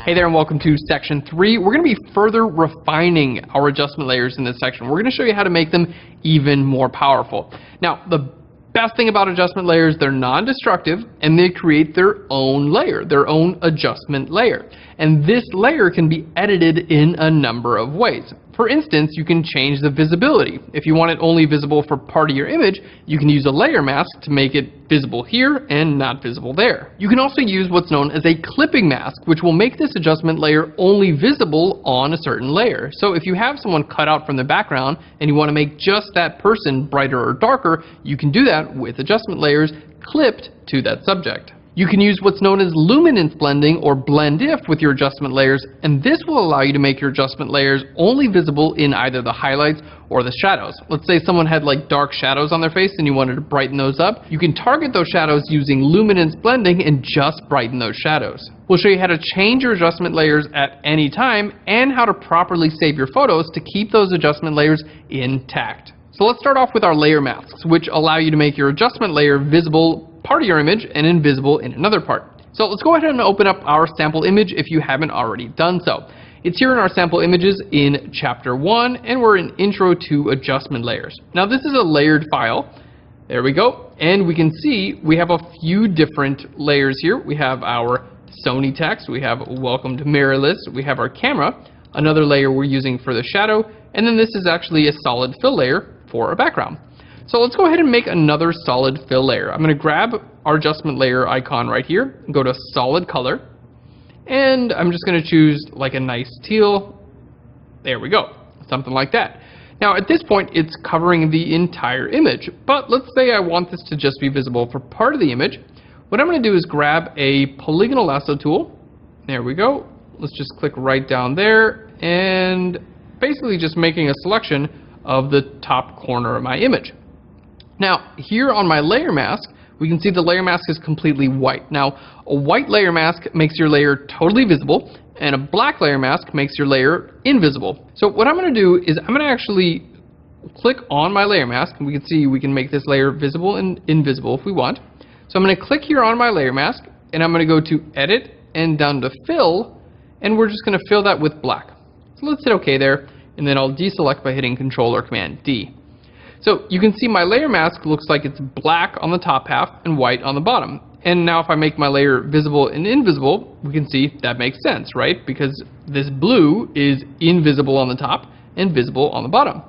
Hey there and welcome to section 3. We're going to be further refining our adjustment layers in this section. We're going to show you how to make them even more powerful. Now, the best thing about adjustment layers, they're non-destructive and they create their own layer, their own adjustment layer. And this layer can be edited in a number of ways. For instance, you can change the visibility. If you want it only visible for part of your image, you can use a layer mask to make it visible here and not visible there. You can also use what's known as a clipping mask, which will make this adjustment layer only visible on a certain layer. So if you have someone cut out from the background and you want to make just that person brighter or darker, you can do that with adjustment layers clipped to that subject. You can use what's known as luminance blending or blend if with your adjustment layers, and this will allow you to make your adjustment layers only visible in either the highlights or the shadows. Let's say someone had like dark shadows on their face and you wanted to brighten those up. You can target those shadows using luminance blending and just brighten those shadows. We'll show you how to change your adjustment layers at any time and how to properly save your photos to keep those adjustment layers intact. So let's start off with our layer masks, which allow you to make your adjustment layer visible part of your image and invisible in another part. So let's go ahead and open up our sample image if you haven't already done so. It's here in our sample images in chapter 1 and we're in intro to adjustment layers. Now this is a layered file. There we go. And we can see we have a few different layers here. We have our Sony text, we have welcome to mirrorless, we have our camera, another layer we're using for the shadow, and then this is actually a solid fill layer for a background. So let's go ahead and make another solid fill layer. I'm going to grab our adjustment layer icon right here, and go to solid color, and I'm just going to choose like a nice teal. There we go, something like that. Now at this point it's covering the entire image, but let's say I want this to just be visible for part of the image. What I'm going to do is grab a polygonal lasso tool. There we go. Let's just click right down there and basically just making a selection of the top corner of my image. Now, here on my layer mask, we can see the layer mask is completely white. Now, a white layer mask makes your layer totally visible, and a black layer mask makes your layer invisible. So what I'm going to do is I'm going to actually click on my layer mask, and we can see we can make this layer visible and invisible if we want. So I'm going to click here on my layer mask, and I'm going to go to Edit and down to Fill, and we're just going to fill that with black. So let's hit OK there, and then I'll deselect by hitting Control or Command D. So you can see my layer mask looks like it's black on the top half and white on the bottom. And now if I make my layer visible and invisible, we can see that makes sense, right? Because this blue is invisible on the top and visible on the bottom.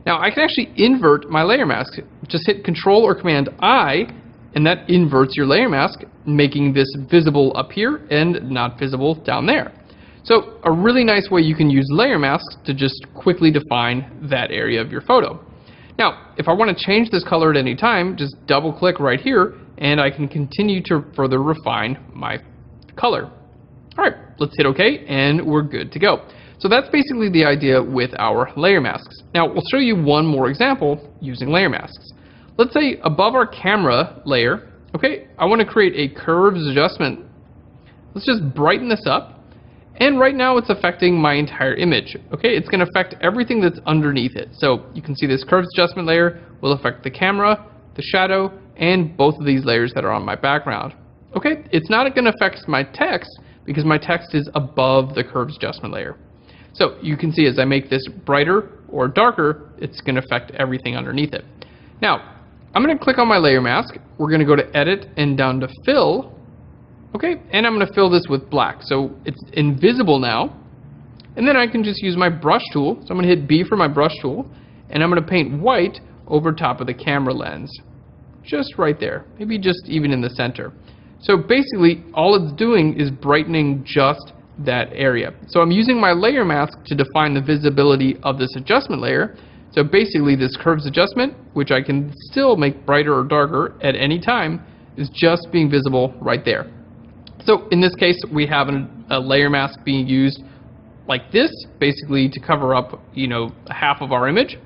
Now I can actually invert my layer mask. Just hit Control or Command I, and that inverts your layer mask, making this visible up here and not visible down there. So a really nice way you can use layer masks to just quickly define that area of your photo. Now, if I want to change this color at any time, just double click right here and I can continue to further refine my color. All right, let's hit OK and we're good to go. So that's basically the idea with our layer masks. Now, we'll show you one more example using layer masks. Let's say above our camera layer, okay, I want to create a curves adjustment. Let's just brighten this up. And right now it's affecting my entire image. Okay, it's going to affect everything that's underneath it. So you can see this curves adjustment layer will affect the camera, the shadow, and both of these layers that are on my background. Okay, it's not going to affect my text because my text is above the curves adjustment layer. So you can see as I make this brighter or darker, it's going to affect everything underneath it. Now, I'm going to click on my layer mask. We're going to go to Edit and down to Fill. Okay, and I'm going to fill this with black, so it's invisible now. And then I can just use my brush tool. So I'm going to hit B for my brush tool, and I'm going to paint white over top of the camera lens. Just right there, maybe just even in the center. So basically, all it's doing is brightening just that area. So I'm using my layer mask to define the visibility of this adjustment layer. So basically, this curves adjustment, which I can still make brighter or darker at any time, is just being visible right there. So in this case, we have a layer mask being used like this, basically to cover up, half of our image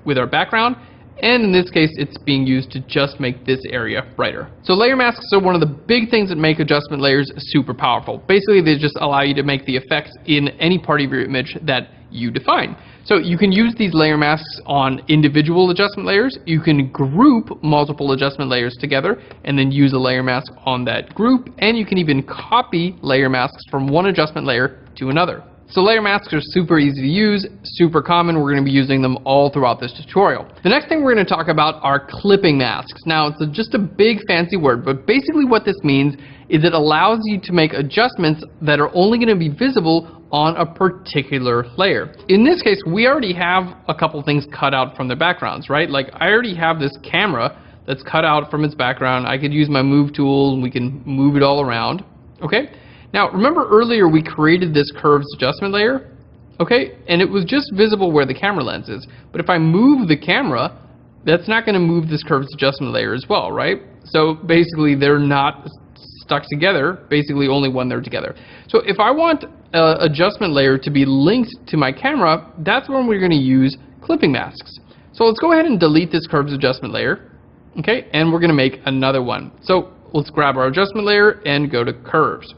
with our background. And in this case, it's being used to just make this area brighter. So layer masks are one of the big things that make adjustment layers super powerful. Basically, they just allow you to make the effects in any part of your image that you define. So you can use these layer masks on individual adjustment layers. You can group multiple adjustment layers together and then use a layer mask on that group. And you can even copy layer masks from one adjustment layer to another. So layer masks are super easy to use, super common. We're going to be using them all throughout this tutorial. The next thing we're going to talk about are clipping masks. Now, it's just a big fancy word, but basically what this means is it allows you to make adjustments that are only going to be visible on a particular layer. In this case, we already have a couple things cut out from the backgrounds, right? Like I already have this camera that's cut out from its background. I could use my move tool and we can move it all around, okay? Now, remember earlier we created this curves adjustment layer, okay? And it was just visible where the camera lens is. But if I move the camera, that's not going to move this curves adjustment layer as well, right? So basically they're not stuck together, basically only when they're together. So if I want an adjustment layer to be linked to my camera, that's when we're going to use clipping masks. So let's go ahead and delete this curves adjustment layer, okay? And we're going to make another one. So let's grab our adjustment layer and go to curves.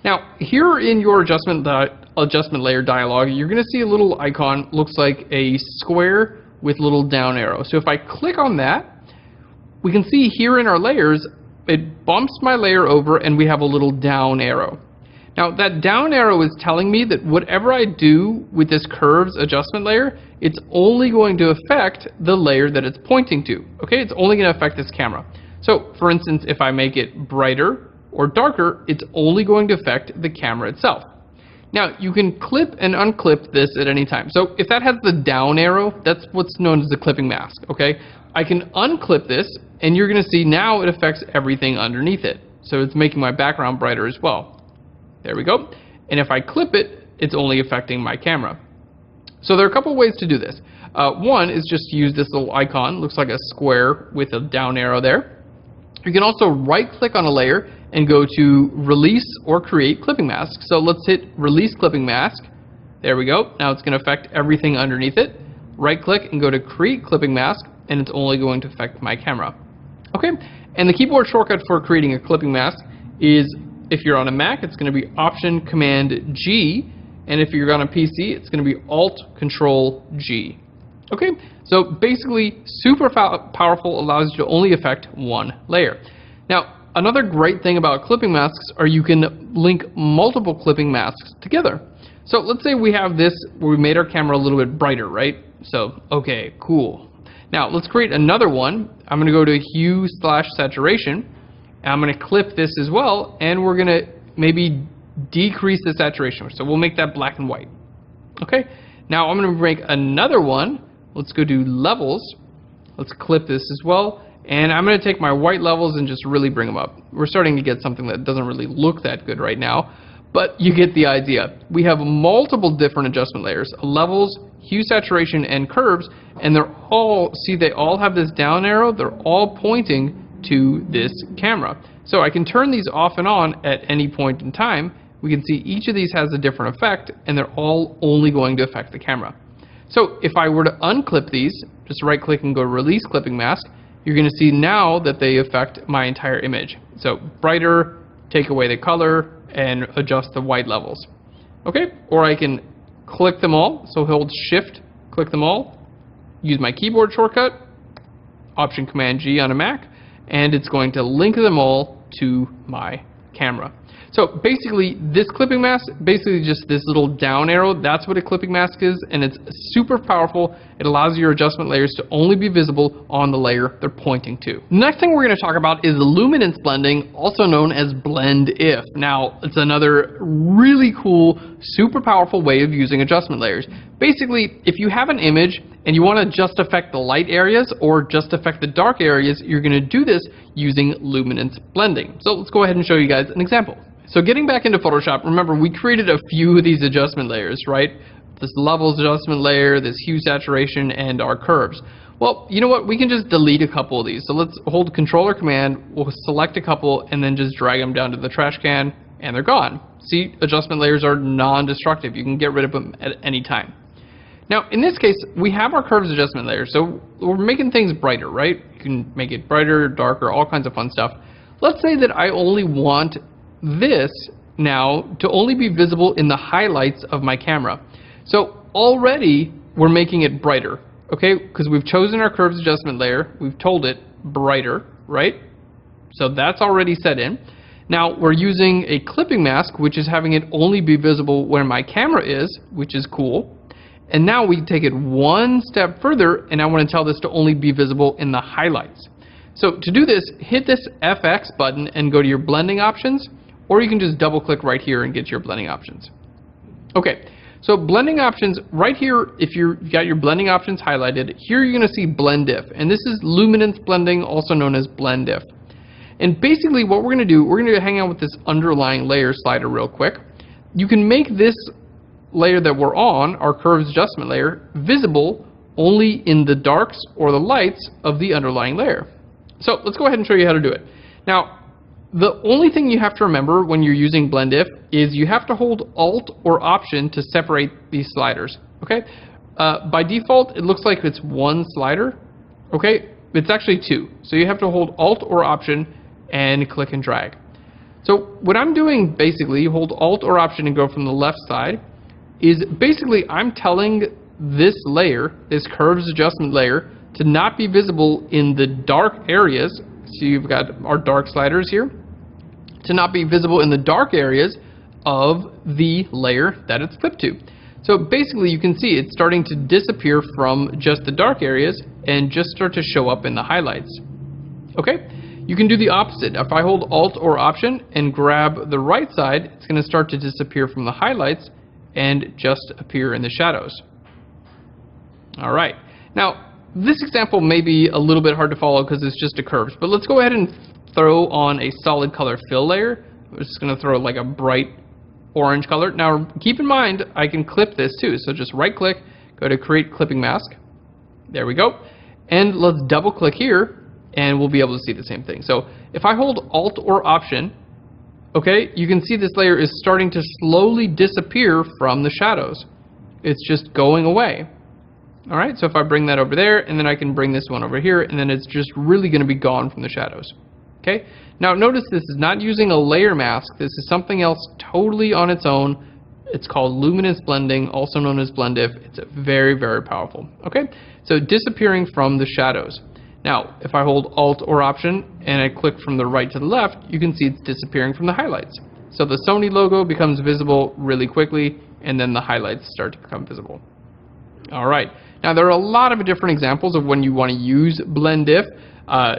Now, here in your adjustment layer dialog, you're going to see a little icon, looks like a square with little down arrow. So if I click on that, we can see here in our layers, it bumps my layer over and we have a little down arrow. Now, that down arrow is telling me that whatever I do with this curves adjustment layer, it's only going to affect the layer that it's pointing to. Okay, it's only going to affect this camera. So, for instance, if I make it brighter or darker, it's only going to affect the camera itself. Now, you can clip and unclip this at any time. So if that has the down arrow, that's what's known as the clipping mask, okay? I can unclip this, and you're going to see now it affects everything underneath it. So it's making my background brighter as well. There we go. And if I clip it, it's only affecting my camera. So there are a couple ways to do this. One is just use this little icon, looks like a square with a down arrow there. You can also right-click on a layer and go to Release or Create Clipping Mask. So let's hit Release Clipping Mask. There we go. Now it's going to affect everything underneath it. Right-click and go to Create Clipping Mask, and it's only going to affect my camera. Okay, and the keyboard shortcut for creating a clipping mask is, if you're on a Mac, it's going to be Option-Command-G, and if you're on a PC, it's going to be Alt-Control-G. Okay, so basically super powerful, allows you to only affect one layer. Now, another great thing about clipping masks are you can link multiple clipping masks together. So let's say we have this where we made our camera a little bit brighter, right? So, okay, cool. Now, let's create another one. I'm going to go to Hue/Saturation, and I'm going to clip this as well, and we're going to maybe decrease the saturation. So we'll make that black and white. Okay, now I'm going to make another one. Let's go to Levels. Let's clip this as well. And I'm going to take my white levels and just really bring them up. We're starting to get something that doesn't really look that good right now, but you get the idea. We have multiple different adjustment layers: levels, hue, saturation, and curves, and they're all, see, they all have this down arrow. They're all pointing to this camera. So I can turn these off and on at any point in time. We can see each of these has a different effect, and they're all only going to affect the camera. So if I were to unclip these, just right-click and go Release Clipping Mask, you're going to see now that they affect my entire image. So brighter, take away the color, and adjust the white levels. Okay, or I can click them all. So hold Shift, click them all, use my keyboard shortcut, Option-Command-G on a Mac, and it's going to link them all to my camera. So basically, this clipping mask, basically just this little down arrow, that's what a clipping mask is, and it's super powerful. It allows your adjustment layers to only be visible on the layer they're pointing to. The next thing we're going to talk about is luminance blending, also known as blend if. Now, it's another really cool, super powerful way of using adjustment layers. Basically, if you have an image and you want to just affect the light areas or just affect the dark areas, you're going to do this using luminance blending. So let's go ahead and show you guys an example. So getting back into Photoshop, remember we created a few of these adjustment layers, right? This levels adjustment layer, this hue saturation, and our curves. Well, you know what? We can just delete a couple of these. So let's hold Control or Command, we'll select a couple, and then just drag them down to the trash can, and they're gone. See, adjustment layers are non-destructive. You can get rid of them at any time. Now, in this case, we have our curves adjustment layer, so we're making things brighter, right? You can make it brighter, darker, all kinds of fun stuff. Let's say that I only want this now to only be visible in the highlights of my camera. So already we're making it brighter, okay? Because we've chosen our curves adjustment layer, we've told it brighter, right? So that's already set in. Now we're using a clipping mask, which is having it only be visible where my camera is, which is cool. And now we take it one step further, and I want to tell this to only be visible in the highlights. So to do this, hit this FX button and go to your blending options, or you can just double click right here and get your blending options. Okay, so blending options right here, if you've got your blending options highlighted, here you're going to see blend if, and this is luminance blending, also known as blend if. And basically what we're going to do, we're going to hang out with this underlying layer slider real quick. You can make this layer that we're on, our curves adjustment layer, visible only in the darks or the lights of the underlying layer. So let's go ahead and show you how to do it. Now, the only thing you have to remember when you're using blend if is you have to hold Alt or Option to separate these sliders, okay? By default, it looks like it's one slider, okay? It's actually two. So you have to hold Alt or Option and click and drag. So what I'm doing, basically, hold Alt or Option and go from the left side, is basically I'm telling this layer, this curves adjustment layer, to not be visible in the dark areas. So you've got our dark sliders here, to not be visible in the dark areas of the layer that it's clipped to. So basically you can see it's starting to disappear from just the dark areas and just start to show up in the highlights. Okay? You can do the opposite. If I hold Alt or Option and grab the right side, it's going to start to disappear from the highlights and just appear in the shadows. Alright, now this example may be a little bit hard to follow because it's just a curves, but let's go ahead and throw on a solid color fill layer. I'm just going to throw like a bright orange color. Now keep in mind I can clip this too, so just right click, go to create clipping mask. There we go. And let's double click here and we'll be able to see the same thing. So if I hold Alt or Option, okay, you can see this layer is starting to slowly disappear from the shadows. It's just going away. Alright, so if I bring that over there, and then I can bring this one over here, and then it's just really going to be gone from the shadows. Okay, now notice this is not using a layer mask. This is something else totally on its own. It's called luminance blending, also known as blend if. It's very, very powerful. Okay, so disappearing from the shadows. Now, if I hold Alt or Option and I click from the right to the left, you can see it's disappearing from the highlights. So the Sony logo becomes visible really quickly, and then the highlights start to become visible. All right. Now, there are a lot of different examples of when you want to use blend if.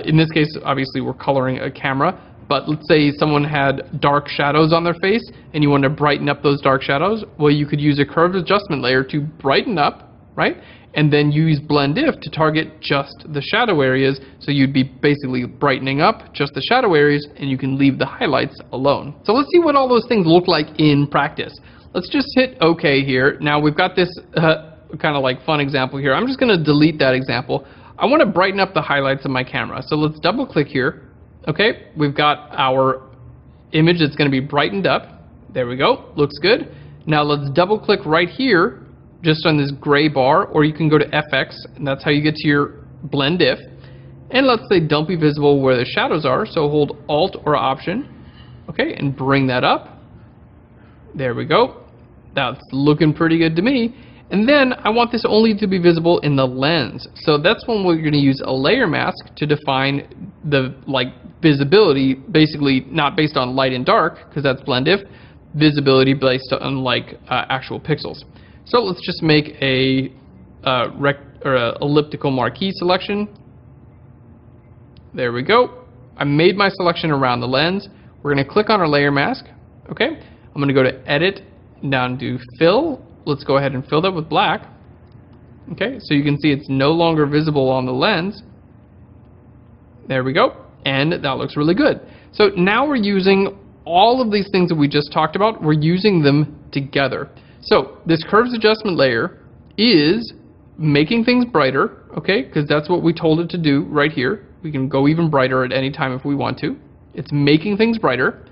In this case, obviously, we're coloring a camera. But let's say someone had dark shadows on their face, and you want to brighten up those dark shadows. Well, you could use a curved adjustment layer to brighten up, right? And then use blend if to target just the shadow areas. So you'd be basically brightening up just the shadow areas, and you can leave the highlights alone. So let's see what all those things look like in practice. Let's just hit OK here. Now we've got this kind of like fun example here. I'm just going to delete that example. I want to brighten up the highlights of my camera. So let's double click here. Okay, we've got our image that's going to be brightened up. There we go. Looks good. Now let's double click right here just on this gray bar, or you can go to FX, and that's how you get to your blend if. And let's say don't be visible where the shadows are, so hold Alt or Option, okay, and bring that up. There we go. That's looking pretty good to me. And then I want this only to be visible in the lens. So that's when we're going to use a layer mask to define the visibility, basically not based on light and dark, because that's blend if, visibility based on actual pixels. So let's just make a elliptical marquee selection. There we go. I made my selection around the lens. We're going to click on our layer mask. Okay. I'm going to go to Edit, down to Fill. Let's go ahead and fill that with black. Okay, so you can see it's no longer visible on the lens. There we go. And that looks really good. So now we're using all of these things that we just talked about. We're using them together. So this curves adjustment layer is making things brighter, okay, because that's what we told it to do right here. We can go even brighter at any time if we want to. It's making things brighter.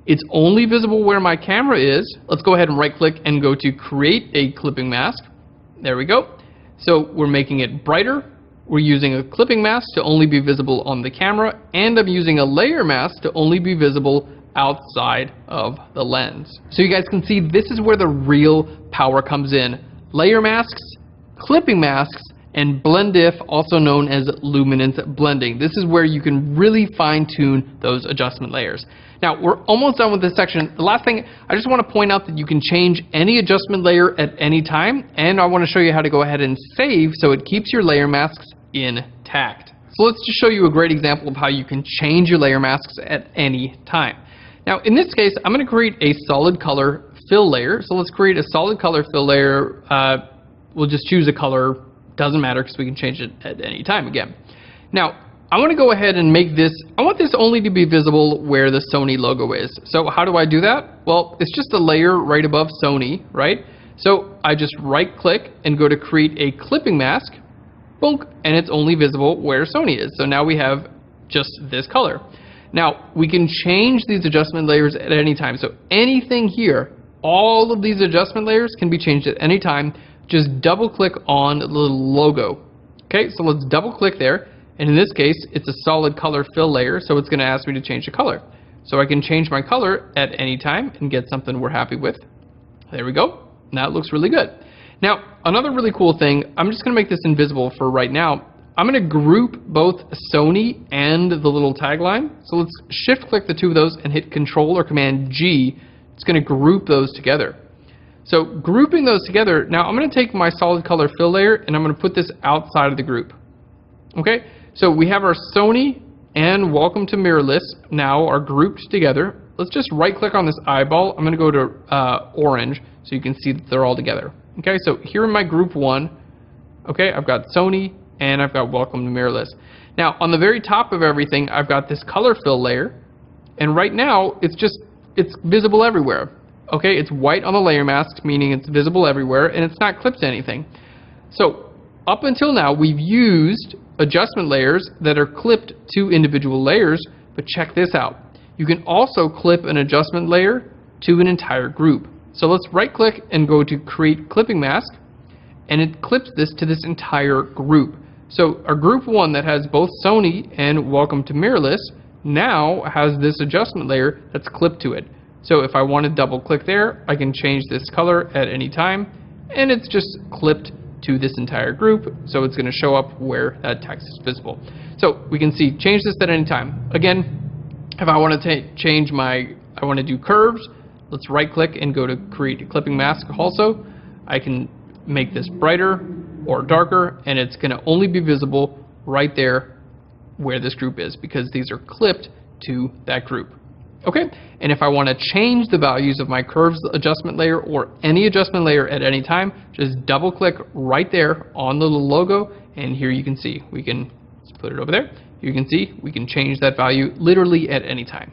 It's only visible where my camera is. Let's go ahead and right click and go to create a clipping mask. There we go. So we're making it brighter. We're using a clipping mask to only be visible on the camera, and I'm using a layer mask to only be visible outside of the lens. So you guys can see this is where the real power comes in. layer masks, clipping masks, and blend if, also known as luminance blending. This is where you can really fine-tune those adjustment layers. Now, we're almost done with this section. The last thing, I just want to point out that you can change any adjustment layer at any time, and I want to show you how to go ahead and save so it keeps your layer masks intact. So let's just show you a great example of how you can change your layer masks at any time. Now, in this case, I'm going to create a solid color fill layer. So let's create a solid color fill layer. We'll just choose a color. Doesn't matter because we can change it at any time again. Now, I want to go ahead and make this, I want this only to be visible where the Sony logo is. So how do I do that? Well, it's just a layer right above Sony, right? So I just right click and go to create a clipping mask, boom, and it's only visible where Sony is. So now we have just this color. Now, we can change these adjustment layers at any time. So anything here, all of these adjustment layers can be changed at any time. Just double click on the little logo. Okay, so let's double click there. And in this case, it's a solid color fill layer, so it's going to ask me to change the color. So I can change my color at any time and get something we're happy with. There we go. Now it looks really good. Now, another really cool thing, I'm just going to make this invisible for right now. I'm going to group both Sony and the little tagline. So let's shift click the two of those and hit Control or Command G. It's going to group those together. So grouping those together, now I'm going to take my solid color fill layer and I'm going to put this outside of the group. Okay, so we have our Sony and Welcome to Mirrorless now are grouped together. Let's just right click on this eyeball. I'm going to go to orange so you can see that they're all together. Okay, so here in my group one, okay, I've got Sony and I've got Welcome to Mirrorless. Now on the very top of everything, I've got this color fill layer, and right now it's visible everywhere. Okay, it's white on the layer mask, meaning it's visible everywhere, and it's not clipped to anything. So up until now, we've used adjustment layers that are clipped to individual layers, but check this out. You can also clip an adjustment layer to an entire group. So let's right click and go to create clipping mask, and it clips this to this entire group. So our group one that has both Sony and Welcome to Mirrorless now has this adjustment layer that's clipped to it. So if I want to double click there, I can change this color at any time, and it's just clipped to this entire group, so it's going to show up where that text is visible. So we can see, change this at any time. Again, if I want to change I want to do curves, let's right click and go to create a clipping mask also. I can make this brighter or darker, and it's going to only be visible right there where this group is because these are clipped to that group. Okay, and if I want to change the values of my curves adjustment layer or any adjustment layer at any time, just double click right there on the little logo, and here you can see, we can, let's put it over there, you can see we can change that value literally at any time.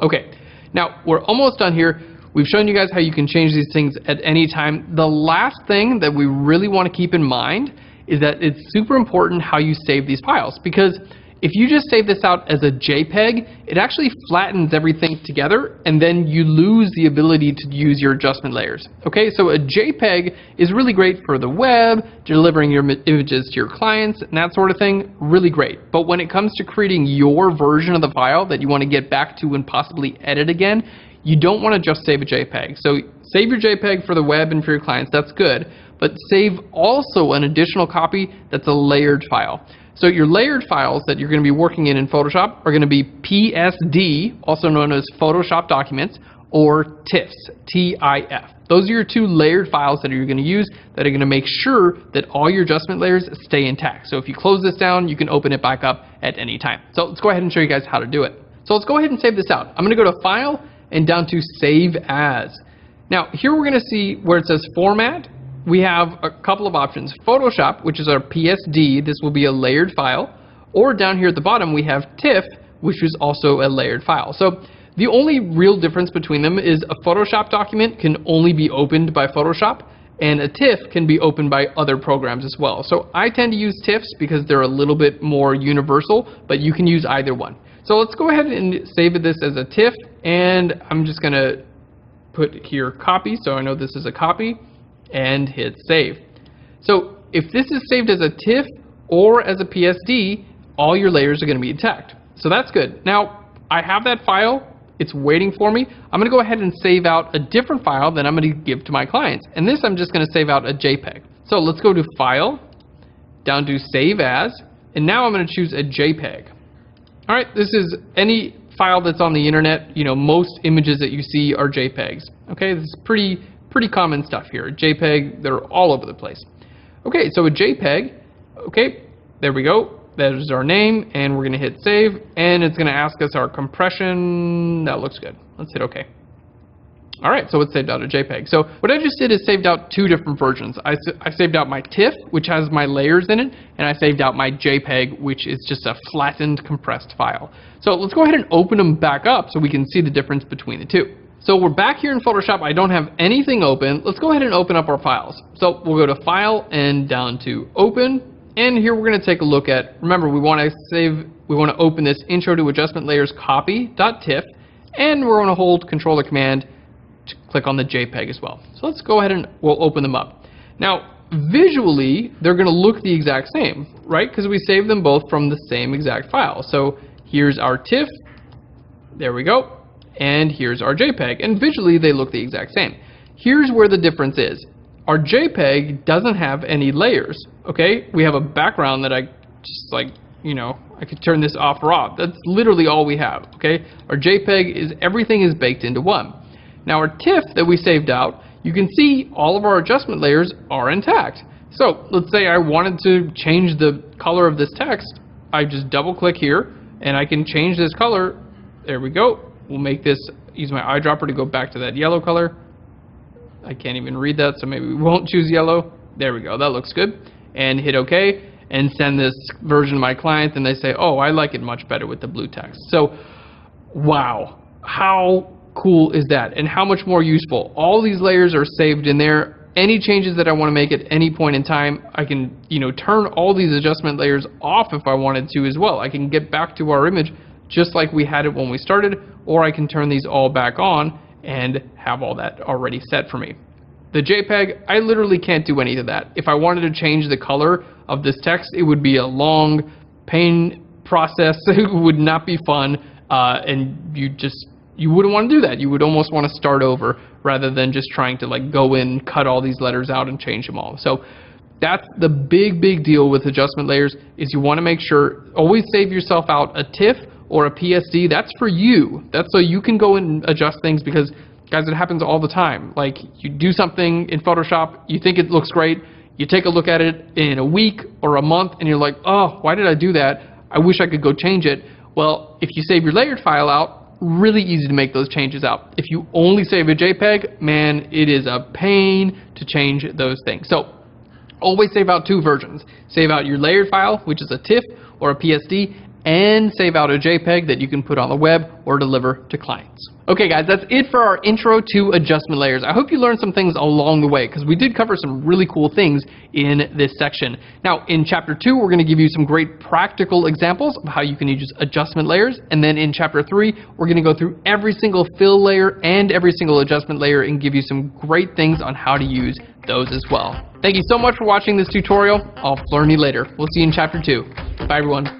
Okay, now we're almost done here. We've shown you guys how you can change these things at any time. The last thing that we really want to keep in mind is that it's super important how you save these files, because if you just save this out as a JPEG, it actually flattens everything together, and then you lose the ability to use your adjustment layers. Okay, so a JPEG is really great for the web, delivering your images to your clients, and that sort of thing, really great. But when it comes to creating your version of the file that you want to get back to and possibly edit again, you don't want to just save a JPEG. So save your JPEG for the web and for your clients, that's good, but save also an additional copy that's a layered file. So your layered files that you're going to be working in Photoshop are going to be PSD, also known as Photoshop Documents, or TIFFs, T-I-F. Those are your two layered files that you're going to use that are going to make sure that all your adjustment layers stay intact. So if you close this down, you can open it back up at any time. So let's go ahead and show you guys how to do it. So let's go ahead and save this out. I'm going to go to File and down to Save As. Now here we're going to see where it says Format. We have a couple of options. Photoshop, which is our PSD, this will be a layered file, or down here at the bottom we have TIFF, which is also a layered file. So the only real difference between them is a Photoshop document can only be opened by Photoshop, and a TIFF can be opened by other programs as well. So I tend to use TIFFs because they're a little bit more universal, but you can use either one. So let's go ahead and save this as a TIFF, and I'm just going to put here copy, so I know this is a copy, and hit save. So if this is saved as a TIFF or as a PSD, all your layers are going to be intact. So that's good. Now I have that file It's waiting for me. I'm going to go ahead and save out a different file that I'm going to give to my clients. And this I'm just going to save out a JPEG. So let's go to File, down to Save As, and now I'm going to choose a JPEG. All right, this is any file that's on the internet. You know, most images that you see are JPEGs. Okay, this is pretty common stuff here. JPEG, they're all over the place. Okay, so a JPEG, okay, there we go. That is our name, and we're going to hit save, and it's going to ask us our compression. That looks good. Let's hit OK. All right, so it's saved out a JPEG. So what I just did is saved out two different versions. I saved out my TIFF, which has my layers in it, and I saved out my JPEG, which is just a flattened, compressed file. So let's go ahead and open them back up so we can see the difference between the two. So we're back here in Photoshop. I don't have anything open. Let's go ahead and open up our files. So we'll go to File and down to Open. And here we're going to take a look at, remember, we want to open this Intro to Adjustment Layers copy.tiff, and we're going to hold Control or Command to click on the JPEG as well. So let's go ahead and we'll open them up. Now, visually, they're going to look the exact same, right? Because we saved them both from the same exact file. So here's our TIFF, there we go, and here's our JPEG, and visually they look the exact same. Here's where the difference is. Our JPEG doesn't have any layers, okay? We have a background that I just like, you know, I could turn this off or on. That's literally all we have, okay? Our JPEG is, everything is baked into one. Now our TIFF that we saved out, you can see all of our adjustment layers are intact. So let's say I wanted to change the color of this text. I just double click here and I can change this color. There we go. We'll make this, use my eyedropper to go back to that yellow color. I can't even read that, so maybe we won't choose yellow. There we go, that looks good. And hit OK, and send this version to my client, and they say, oh, I like it much better with the blue text. So, wow, how cool is that? And how much more useful? All these layers are saved in there. Any changes that I want to make at any point in time, I can, you know, turn all these adjustment layers off if I wanted to as well. I can get back to our image just like we had it when we started, or I can turn these all back on and have all that already set for me. The JPEG, I literally can't do any of that. If I wanted to change the color of this text, it would be a long pain process. It would not be fun, and you wouldn't want to do that. You would almost want to start over rather than just trying to like go in, cut all these letters out and change them all. So that's the big deal with adjustment layers, is you want to make sure, always save yourself out a TIFF or a PSD. That's for you. That's so you can go and adjust things, because guys, it happens all the time. Like, you do something in Photoshop, you think it looks great, you take a look at it in a week or a month and you're like, oh, why did I do that? I wish I could go change it. Well, if you save your layered file out, really easy to make those changes out. If you only save a JPEG, man, it is a pain to change those things. So always save out two versions. Save out your layered file, which is a TIFF or a PSD, and save out a JPEG that you can put on the web or deliver to clients. Okay guys, that's it for our intro to adjustment layers. I hope you learned some things along the way, because we did cover some really cool things in this section. Now in chapter 2, we're going to give you some great practical examples of how you can use adjustment layers, and then in chapter 3, we're going to go through every single fill layer and every single adjustment layer and give you some great things on how to use those as well. Thank you so much for watching this tutorial. I'll learn you later. We'll see you in chapter 2. Bye everyone.